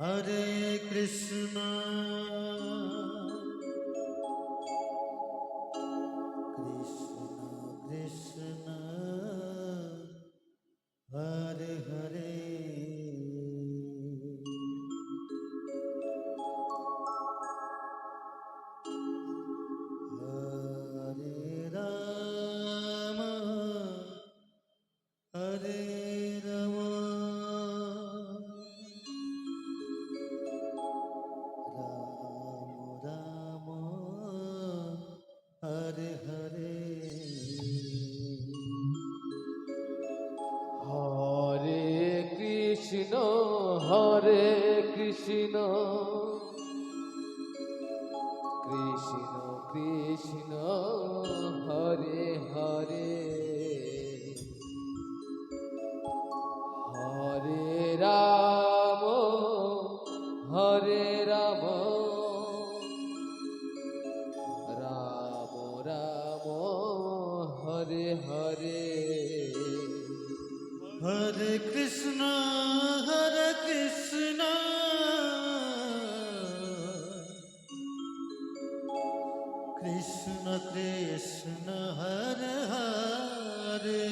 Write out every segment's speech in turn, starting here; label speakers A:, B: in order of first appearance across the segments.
A: Hare Krishna, Krishna Krishna, Hare Hare, Hare Rama, Hare Rama, Rama Rama, Hare Hare,
B: Hare Krishna, Hare Krishna, Krishna Krishna, Hare Hare, Hare Rama, Hare Rama, Rama Rama, Hare Hare.
A: Hare Krishna, Hare Krishna, Krishna Krishna, Hare Hare,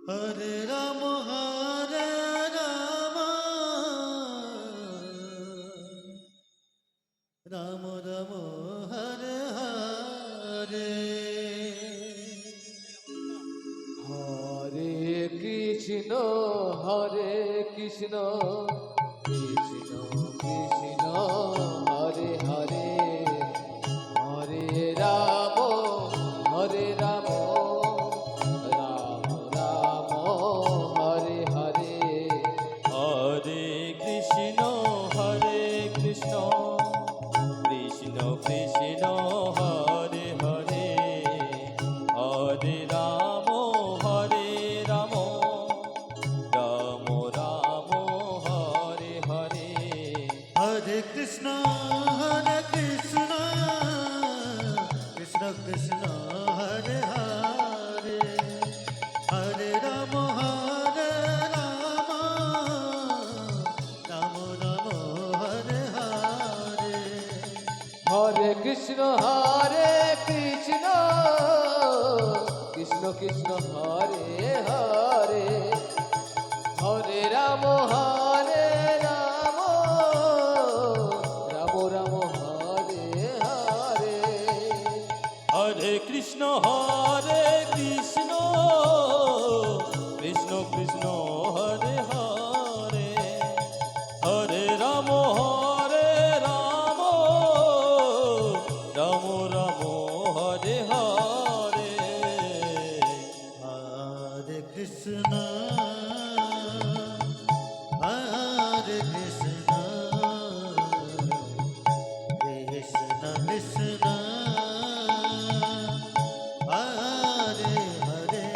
A: Hare Rama, Hare Rama, Rama Rama, Hare Hare.
B: Hare Krishna, Hare Krishna, Krishna Krishna, Hare Hare, Hare Rama, Hare Rama, Rama Rama, Hare Hare.
C: Hare Krishna, Hare Krishna, Krishna Krishna, Hare Hare, Hare Rama, Hare Rama, Rama Rama, Hare Hare.
A: Hare Krishna, Hare Krishna, Krishna Krishna, Hare Hare, Hare Rama, Hare Rama, Rama Rama, Hare Hare.
B: Hare Krishna, Hare Krishna, Krishna Krishna, Hare Hare, Hare Rama, Hare Rama, Rama Rama, Hare Hare.
C: Hare Krishna, Hare Krishna, Krishna Krishna, Hare Hare, Hare Rama, Hare Rama, Rama Rama, Hare Hare.
A: Hare Krishna, Hare Krishna, Krishna Krishna, Hare Hare,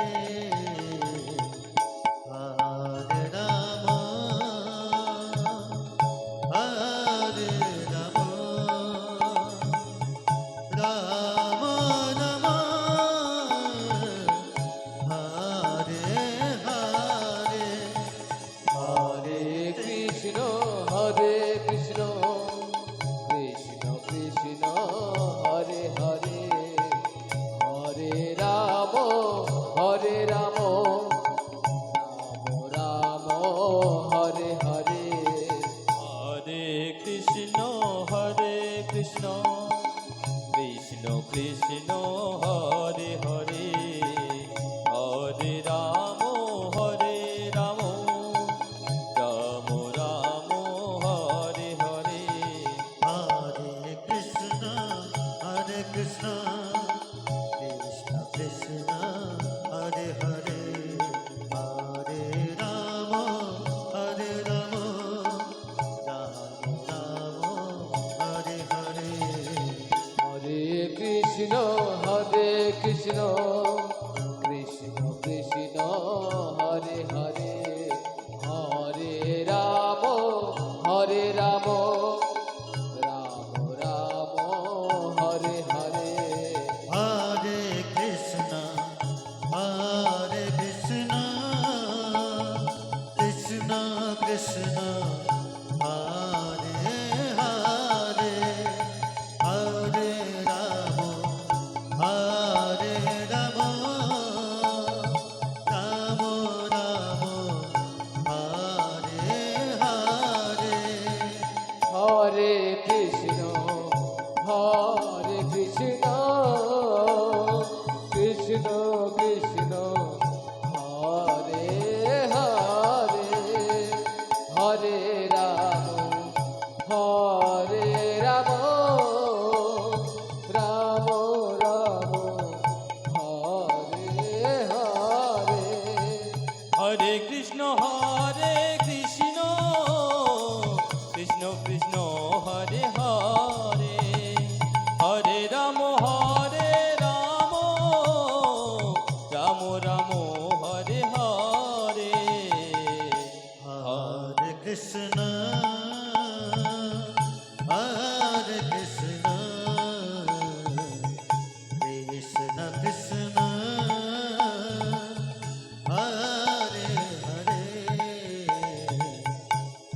A: Hare Rama, Hare Rama, Rama Rama, Hare Hare.
B: Hare Krishna,
A: Krishna Hare Hare Hare Ram Hare Ram Ram Ram Hare Hare
B: Hare Krishna Krishna Krishna Hare Hare Hare Ram Ram Ram Hare Hare
C: Hare Krishna Krishna Krishna Hare Hare Hare Ram Ram Ram Hare Hare
A: Hare Krishna Krishna Krishna Hare Hare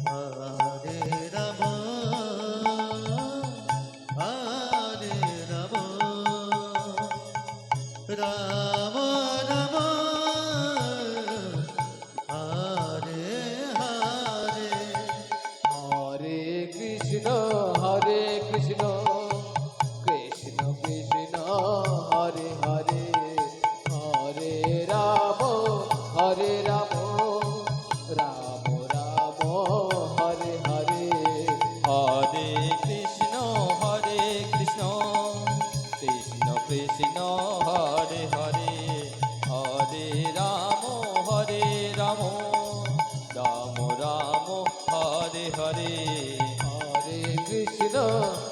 A: Hare Ram Ram Ram Hare Hare
B: Hare Krishna Krishna Krishna Hare Hare Hare Ram Ram Ram Hare Hare
C: Hare Krishna Krishna Krishna Hare Hare Hare Ram Ram Ram Hare Hare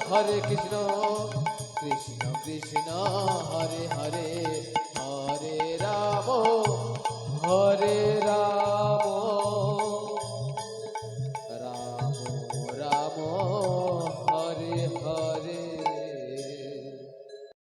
B: Hare Krishna Krishna Krishna Hare Hare